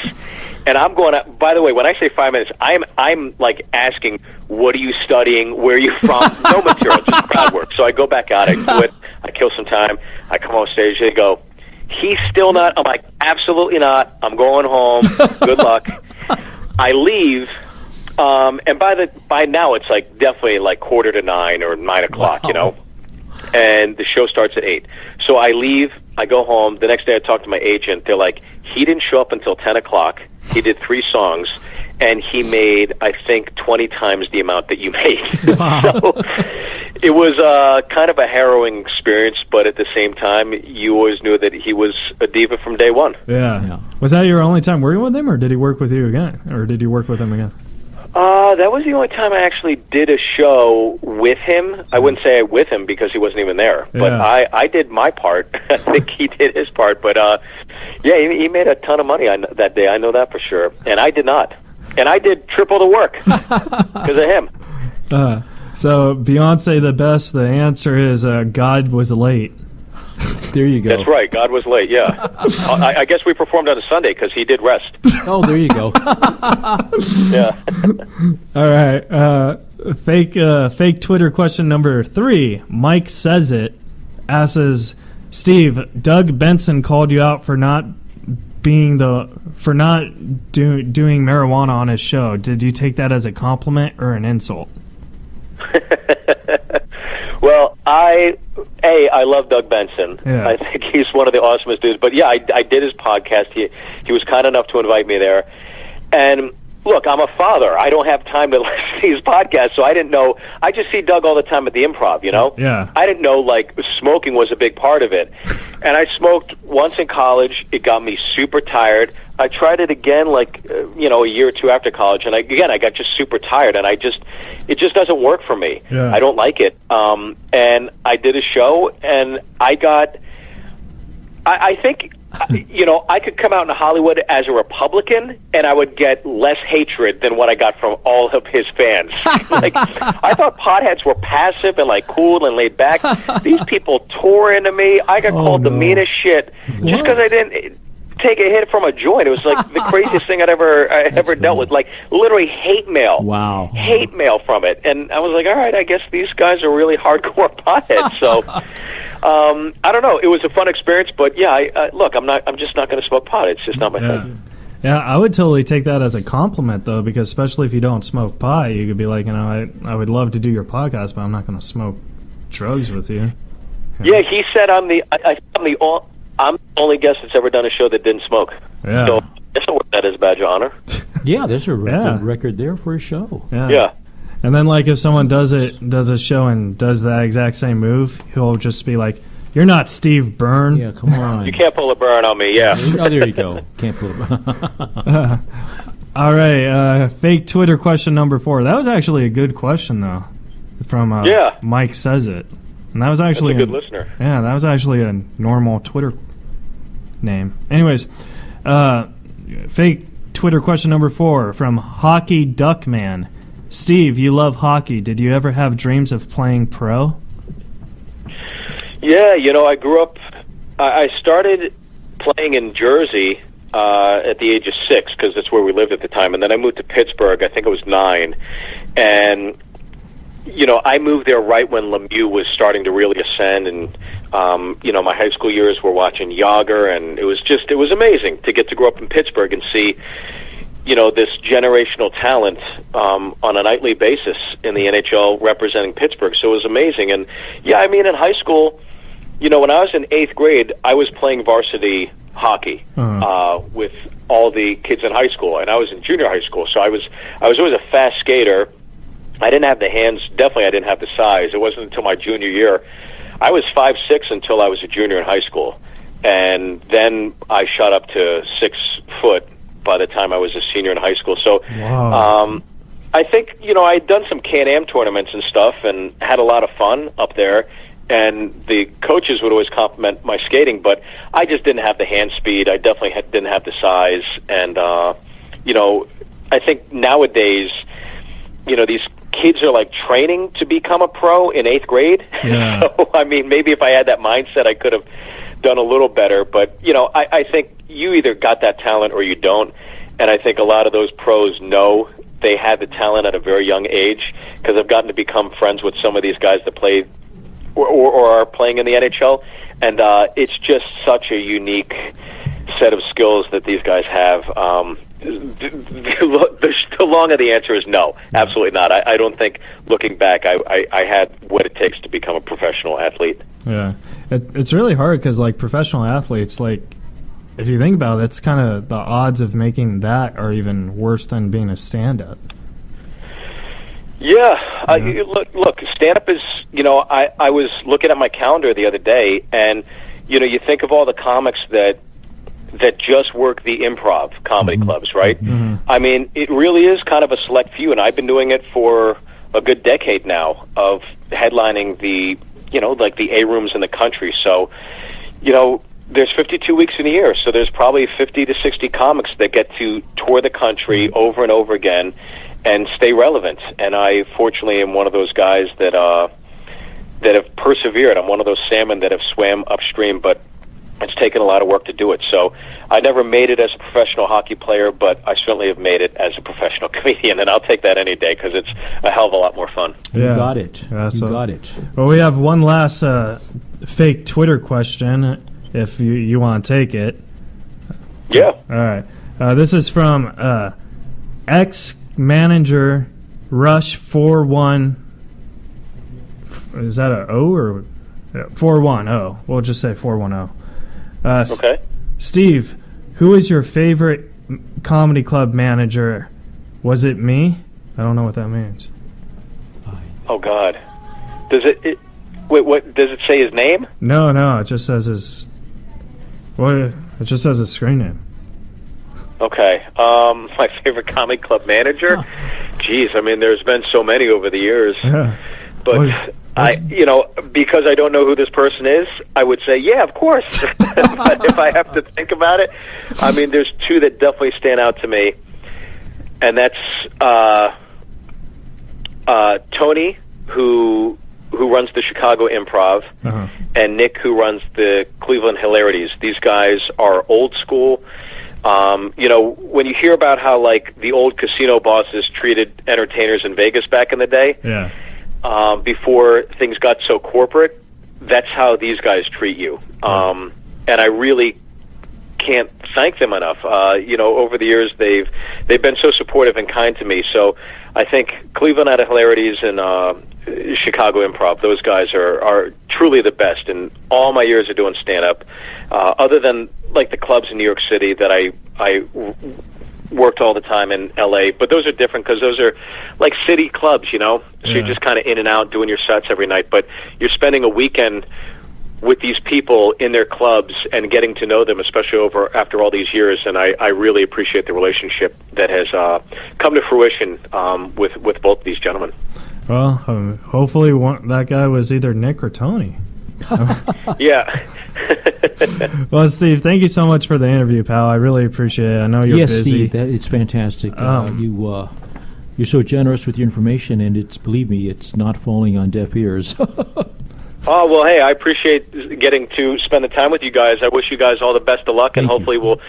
And I'm going out. By the way, when I say 5 minutes, I'm like asking, what are you studying? Where are you from? No material, just crowd work. So I go back out, I do it, I kill some time, I come on stage, they go, he's still not. I'm like, absolutely not. I'm going home. Good luck. I leave. And by now it's like definitely like 8:45 or 9 o'clock, Wow. And the show starts at 8. So I leave, I go home. The next day I talk to my agent. They're like, he didn't show up until 10 o'clock. He did 3 songs, and he made, I think, 20 times the amount that you made. Wow. So it was kind of a harrowing experience, but at the same time, you always knew that he was a diva from day one. Yeah. Was that your only time working with him, or did he work with you again? Or did you work with him again? That was the only time I actually did a show with him. I wouldn't say with him because he wasn't even there. But I did my part. I think he did his part. But, he made a ton of money that day. I know that for sure. And I did not. And I did triple the work because of him. So Beyonce the Best, the answer is God was late. There you go. That's right. God was late, yeah. I guess we performed on a Sunday because he did rest. Oh, there you go. Yeah. All right. Fake Twitter question number 3. Mike Says It asks, Steve, Doug Benson called you out for not doing marijuana on his show. Did you take that as a compliment or an insult? Well, I love Doug Benson. Yeah. I think he's one of the awesomest dudes. But yeah, I did his podcast. He was kind enough to invite me there. And look, I'm a father. I don't have time to listen to his podcast, so I didn't know. I just see Doug all the time at the Improv, Yeah. I didn't know, like, smoking was a big part of it. And I smoked once in college. It got me super tired. I tried it again, a year or 2 after college, and I got just super tired, and it just doesn't work for me. Yeah. I don't like it. And I did a show, and I think, I could come out in Hollywood as a Republican, and I would get less hatred than what I got from all of his fans. I thought potheads were passive and cool and laid back. These people tore into me. I got called the meanest shit just because I didn't. take a hit from a joint. It was like the craziest thing I ever dealt with. Like literally hate mail. Wow. Hate mail from it. And I was like, all right, I guess these guys are really hardcore potheads. So I don't know. It was a fun experience, but yeah, look, I'm just not going to smoke pot. It's just not my thing. Yeah, I would totally take that as a compliment, though, because especially if you don't smoke pot, you could be like, I would love to do your podcast, but I'm not going to smoke drugs with you. Yeah, he said I'm the only guest that's ever done a show that didn't smoke. Yeah. So that's that is a badge of honor. Yeah, there's a record there for a show. Yeah. And then, like, if someone does a show and does that exact same move, he'll just be like, "You're not Steve Byrne." Yeah, come on. You can't pull a Byrne on me, yeah. Oh, there you go. Can't pull it. All right, fake Twitter question number 4. That was actually a good question, though, from Mike Says It. And that was actually That's a good listener. Yeah, that was actually a normal Twitter name. Anyways, fake Twitter question number 4 from Hockey Duckman. Steve, you love hockey. Did you ever have dreams of playing pro? Yeah, I grew up. I started playing in Jersey at the age of 6 because that's where we lived at the time, and then I moved to Pittsburgh. I think I was 9, and I moved there right when Lemieux was starting to really ascend, and my high school years were watching Yager, and it was amazing to get to grow up in Pittsburgh and see this generational talent on a nightly basis in the NHL representing Pittsburgh. So it was amazing. And yeah, I mean, in high school, when I was in 8th grade, I was playing varsity hockey with all the kids in high school, and I was in junior high school. So I was always a fast skater. I didn't have the hands. Definitely, I didn't have the size. It wasn't until my junior year. I was 5'6" until I was a junior in high school, and then I shot up to 6 foot by the time I was a senior in high school. So I think, I'd done some Can-Am tournaments and stuff and had a lot of fun up there, and the coaches would always compliment my skating, but I just didn't have the hand speed. I definitely didn't have the size, and, I think nowadays, these kids are like training to become a pro in 8th grade. Yeah. So, I mean, maybe if I had that mindset, I could have done a little better, but, I think you either got that talent or you don't, and I think a lot of those pros know they had the talent at a very young age, because I've gotten to become friends with some of these guys that play or are playing in the NHL, and it's just such a unique set of skills that these guys have. The long of the answer is no, absolutely not. I don't think, looking back, I had what it takes to become a professional athlete. Yeah, it's really hard because, like, professional athletes, like, if you think about it, it's kind of the odds of making that are even worse than being a stand-up. Yeah, look, stand-up is, I was looking at my calendar the other day, and, you think of all the comics that just work the improv comedy clubs, right? Mm-hmm. I mean, it really is kind of a select few, and I've been doing it for a good decade now of headlining the, like the A-rooms in the country. So, there's 52 weeks in a year, so there's probably 50 to 60 comics that get to tour the country over and over again and stay relevant. And I, fortunately, am one of those guys that have persevered. I'm one of those salmon that have swam upstream, but it's taken a lot of work to do it. So I never made it as a professional hockey player, but I certainly have made it as a professional comedian, and I'll take that any day because it's a hell of a lot more fun. You got it. Yeah, you got it. Well, we have one last fake Twitter question, if you want to take it. Yeah. All right. This is from ex-manager Rush41. Is that a O or 410? We'll just say 410. Okay. Steve, who is your favorite comedy club manager? Was it me? I don't know what that means. Oh God. Does it wait? What does it say? His name? No. It just says his. What? It just says his screen name. Okay. My favorite comedy club manager. Jeez, I mean, there's been so many over the years. Yeah. But because I don't know who this person is, I would say, yeah, of course. But if I have to think about it, I mean, there's two that definitely stand out to me, and that's Tony, who who runs the Chicago Improv, and Nick, who runs the Cleveland Hilarities. These guys are old school. When you hear about how like the old casino bosses treated entertainers in Vegas back in the day, before things got so corporate, that's how these guys treat you. And I really can't thank them enough. Over the years they've been so supportive and kind to me. So I think Cleveland out of Hilarities and Chicago Improv, those guys are truly the best in all my years of doing stand-up. Other than like the clubs in New York City that I worked all the time in L.A., but those are different because those are like city clubs, so you're just kind of in and out doing your sets every night, but you're spending a weekend with these people in their clubs and getting to know them, especially after all these years, and I really appreciate the relationship that has come to fruition with both these gentlemen. Well, hopefully that guy was either Nick or Tony. Yeah. Well, Steve, thank you so much for the interview, pal. I really appreciate it. I know you're busy. Steve, it's fantastic. You're so generous with your information, and believe me, it's not falling on deaf ears. Oh, well, hey, I appreciate getting to spend the time with you guys. I wish you guys all the best of luck, and hopefully we'll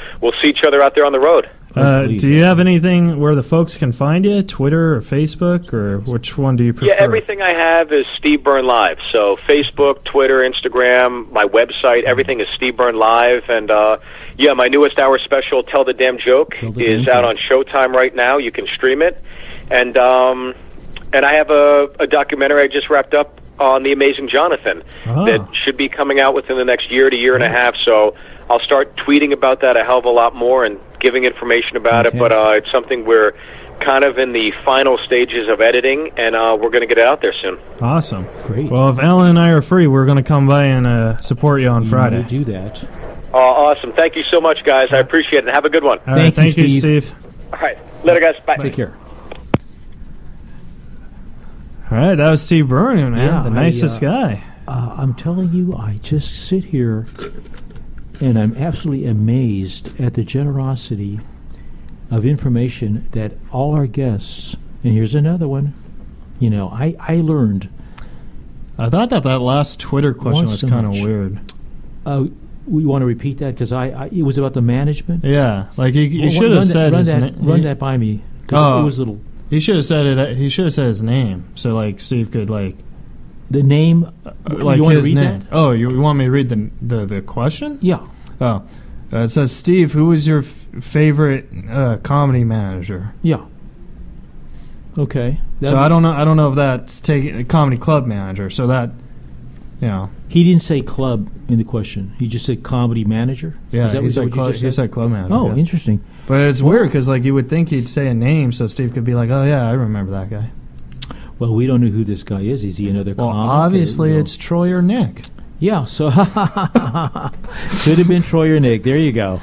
see each other out there on the road. Do you have anything where the folks can find you? Twitter or Facebook, or which one do you prefer? Yeah, everything I have is Steve Byrne Live. So Facebook, Twitter, Instagram, my website, everything is Steve Byrne Live. And, my newest hour special, Tell the Damn Joke, is out on Showtime right now. You can stream it. And I have a documentary I just wrapped up on The Amazing Jonathan that should be coming out within the next year to year and a half. So I'll start tweeting about that a hell of a lot more and giving information about it. But it's something we're kind of in the final stages of editing, and we're going to get it out there soon. Awesome. Great. Well, if Alan and I are free, we're going to come by and support you on Friday. Do that. Awesome. Thank you so much, guys. I appreciate it. And have a good one. All right, thank you, Steve. All right. Later, guys. Bye. Take care. All right, that was Steve Byrne, man, the nicest guy. I'm telling you, I just sit here, and I'm absolutely amazed at the generosity of information that all our guests, and here's another one, I learned. I thought that last Twitter question was kind of weird. We want to repeat that because it was about the management? Yeah, like you should have said his name. Run that by me, because it was a little... He should have said it. He should have said his name, so like Steve could like the name. Like you want his to read name. That? Oh, you want me to read the question? Yeah. Oh, it says, Steve, who was your favorite comedy manager? Yeah. Okay. So I don't know if that's taking a comedy club manager. So that, he didn't say club in the question. He just said comedy manager. Yeah, he said club manager. Oh, yeah. Interesting. But it's weird because like you would think he'd say a name, so Steve could be like, "Oh yeah, I remember that guy." Well, we don't know who this guy is. Is he another comic? Well, obviously it's Troy or Nick. Yeah, so could have been Troy or Nick. There you go.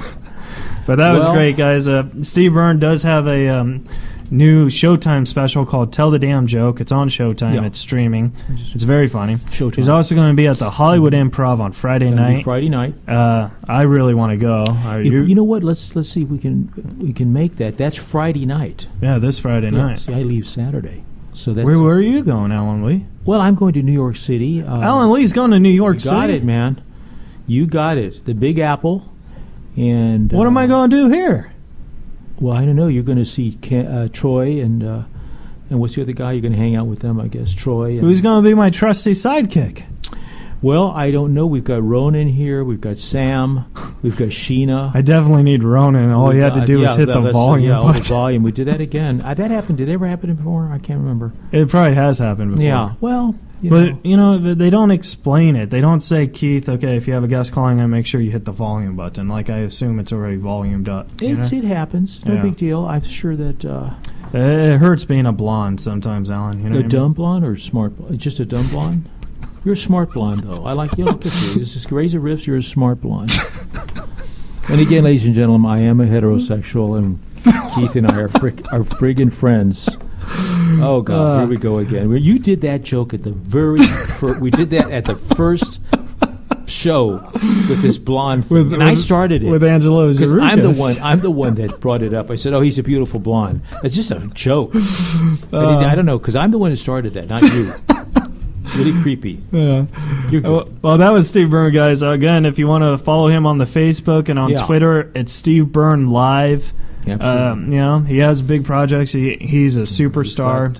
But that was great, guys. Steve Byrne does have a new Showtime special called Tell the Damn Joke. It's on Showtime. Yeah. It's streaming. It's very funny. Showtime. He's also going to be at the Hollywood Improv on Friday night. Friday night. I really want to go. You know what? Let's see if we can make that. That's Friday night. Yeah, this Friday night. See, I leave Saturday. So that's where are you going, Alan Lee? Well, I'm going to New York City. Alan Lee's going to New York City. Got it, man. You got it. The Big Apple. And what am I going to do here? Well, I don't know. You're going to see Troy and what's the other guy? You're going to hang out with them, I guess. Troy. Who's going to be my trusty sidekick? Well, I don't know. We've got Ronan here. We've got Sam. We've got Sheena. I definitely need Ronan. All you had to do was hit the volume button. The volume. We did that again. That happened. Did it ever happen before? I can't remember. It probably has happened before. Yeah. Well, they don't explain it. They don't say, Keith, okay, if you have a guest calling in, make sure you hit the volume button. Like, I assume it's already volumed up. It happens. No big deal. I'm sure that... it hurts being a blonde sometimes, Alan. You know a dumb blonde or smart blonde? Just a dumb blonde? You're a smart blonde, though. I like you. Look at you. This is Razor Riffs. You're a smart blonde. And again, ladies and gentlemen, I am a heterosexual, and Keith and I are friggin' friends. Oh God, here we go again. You did that joke at the very first. We did that at the first show with this blonde thing, and I started it with Angelo Zarikas. I'm the one that brought it up. I said, "Oh, he's a beautiful blonde." It's just a joke. I don't know, because I'm the one who started that, not you. Really creepy. Yeah. You're good. Well, that was Steve Byrne, guys. Again, if you want to follow him on the Facebook and on Twitter, it's Steve Byrne Live. Absolutely. He has big projects. He's a superstar.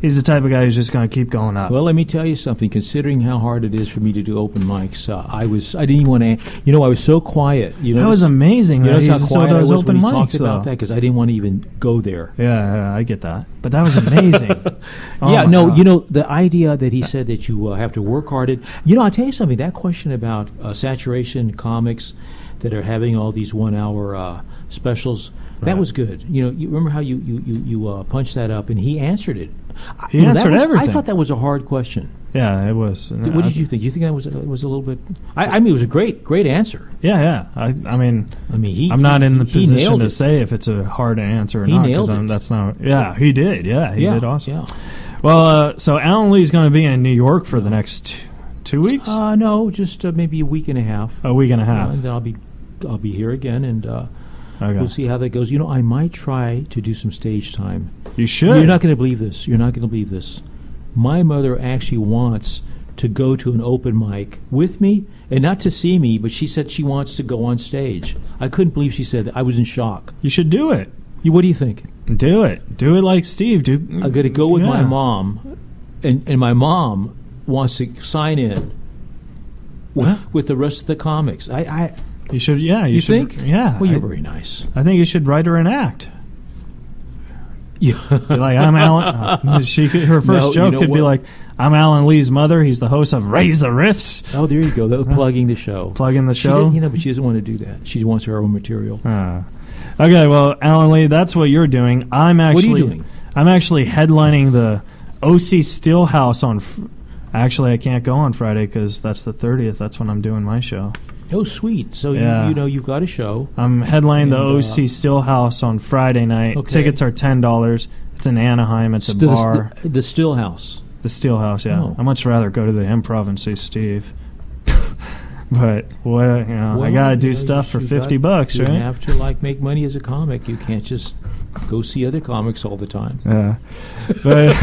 He's the type of guy who's just going to keep going up. Well, let me tell you something. Considering how hard it is for me to do open mics, I didn't even want to. I was so quiet. That was amazing. You know how quiet I was open when he mics, talked about that because I didn't want to even go there. Yeah, I get that. But that was amazing. God. The idea that he said that you have to work hard at. I'll tell you something. That question about saturation comics that are having all these 1 hour specials. That was good. You remember how you punched that up, and he answered it. He answered everything. I thought that was a hard question. Yeah, it was. What did you think? You think that was a little bit? I mean, it was a great ansser. Yeah. I mean, I'm not in the position to say if it's a hard answer or not. He nailed it. That's not. Yeah, he did. Yeah, he did awesome. Yeah. Well, so Alan Lee's going to be in New York for the next 2 weeks. No, just maybe a week and a half. A week and a half, and then I'll be here again and. Okay. We'll see how that goes. I might try to do some stage time. You should. You're not going to believe this. My mother actually wants to go to an open mic with me, and not to see me, but she said she wants to go on stage. I couldn't believe she said that. I was in shock. You should do it. What do you think? Do it. Do it like Steve. I'm going to go with my mom, and my mom wants to sign in with the rest of the comics. You should, you should, think? Yeah. Well, you're very nice. I think you should write her an act. Yeah. Like, I'm Alan. Her first joke could be like, I'm Alan Lee's mother. He's the host of Reza Riffs. Oh, there you go. That was plugging the show. Plugging the show? But she doesn't want to do that. She wants her own material. Okay, well, Alan Lee, that's what you're doing. What are you doing? I'm actually headlining the OC Steelhouse on... Actually, I can't go on Friday because that's the 30th. That's when I'm doing my show. Oh, sweet. So, you've got a show. I'm headlining the OC Stillhouse on Friday night. Okay. Tickets are $10. It's in Anaheim. It's a bar. The Stillhouse. The Stillhouse, yeah. I'd much rather go to the Improv and see Steve. But, I got to do stuff for $50, right? You have to, make money as a comic. You can't just go see other comics all the time. Yeah. But,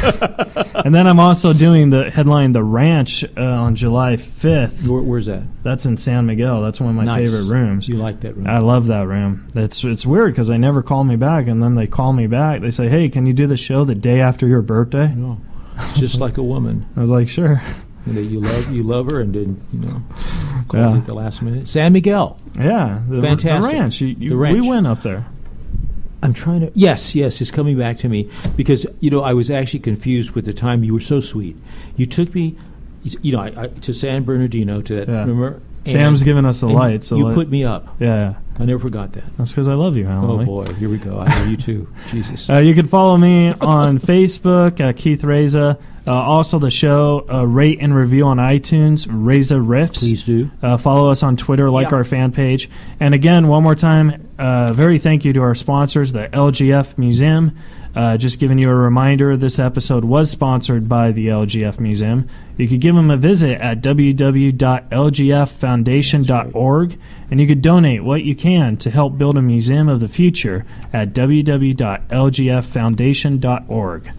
and then I'm also doing the headline The Ranch on July 5th. Where's that? That's in San Miguel. That's one of my favorite rooms. You like that room? I love that room. It's weird because they never call me back, and then they call me back. They say, hey, can you do the show the day after your birthday? No. Just like a woman. I was like, sure. And that you love her, and then call at the last minute. San Miguel. Yeah, fantastic. The ranch. The ranch. We went up there. I'm trying to. Yes, it's coming back to me because I was actually confused with the time. You were so sweet. You took me, to San Bernardino to that. Yeah. Remember? Sam's giving us the lights. So you put me up. Yeah. I never forgot that. That's because I love you, Alan. Oh, boy. Here we go. I love you, too. Jesus. You can follow me on Facebook, Keith Reza. Also, the show, rate and review on iTunes, Reza Riffs. Please do. Follow us on Twitter, our fan page. And again, one more time, very thank you to our sponsors, the LGF Museum. Just giving you a reminder, this episode was sponsored by the LGF Museum. You could give them a visit at www.lgffoundation.org, and you could donate what you can to help build a museum of the future at www.lgffoundation.org.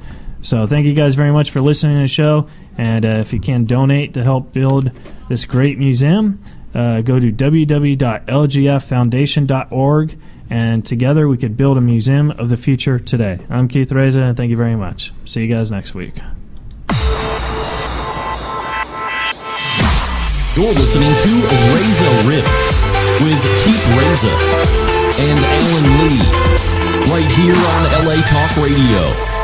So thank you guys very much for listening to the show, and if you can donate to help build this great museum, go to www.lgffoundation.org, and together we could build a museum of the future today. I'm Keith Reza, and thank you very much. See you guys next week. You're listening to Reza Riffs with Keith Reza and Alan Lee, right here on LA Talk Radio.